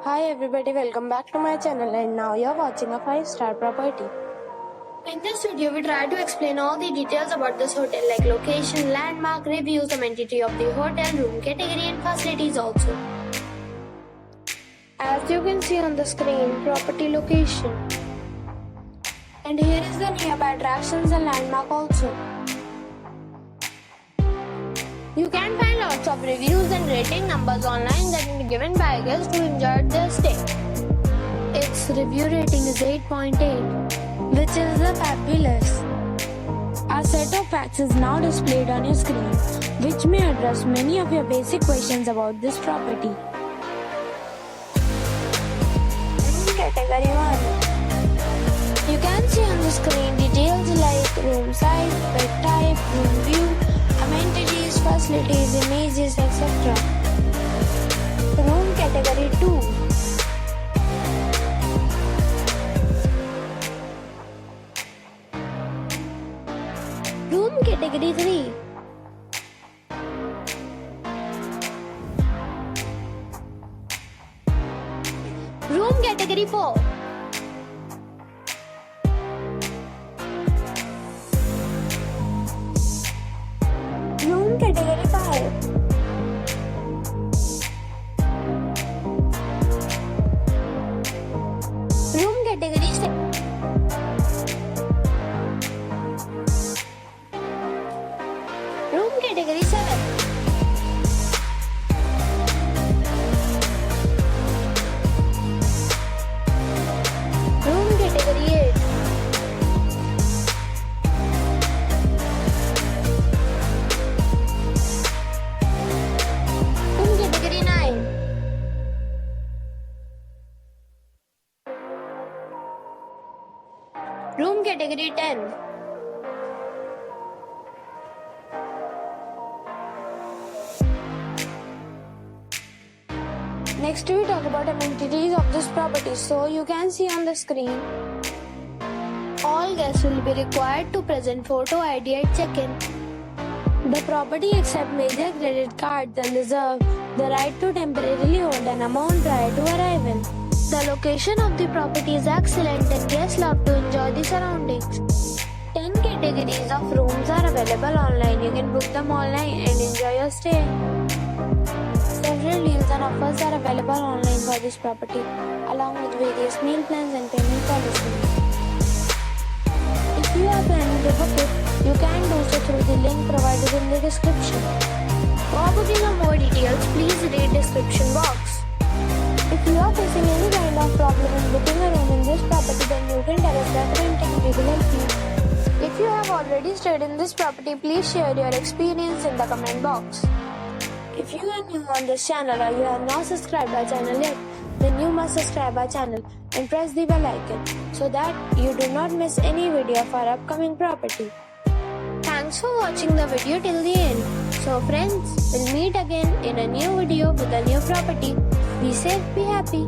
Hi everybody, welcome back to my channel and now you're watching a 5-star property. In this video, we try to explain all the details about this hotel like location, landmark, reviews, amenity of the hotel, room category and facilities also. As you can see on the screen, property location. And here is the nearby attractions and landmark also. You can find lots of reviews and rating numbers online that are given by guests who enjoyed their stay. Its review rating is 8.8, which is fabulous. A set of facts is now displayed on your screen, which may address many of your basic questions about this property. Room category 1. You can see on the screen details like room size, bed type, room view, amenities, facilities, images, etc. Room category 2. Room category 3. Room category 4. Room category 5. Room category 6. Room category 7. Room category 8. Room category 9. Room category 10. Next we talk about amenities of this property. So you can see on the screen. All guests will be required to present photo ID at check-in. The property accepts major credit cards and reserves the right to temporarily hold an amount prior to arrival. The location of the property is excellent and guests love to enjoy the surroundings. 10 categories of rooms are available online. You can book them online and enjoy your stay. Several deals and offers are available online for this property, along with various meal plans and payment policies. If you are planning to book it, you can do so through the link provided in the description. For booking or more details, please read description box. If you are facing any kind of problem in booking a room in this property, then you can tell us that and we will help you. If you have already stayed in this property, please share your experience in the comment box. If you are new on this channel or you have not subscribed our channel yet, then you must subscribe our channel and press the bell icon so that you do not miss any video of our upcoming property. Thanks for watching the video till the end. So friends, we'll meet again in a new video with a new property. Be safe, be happy.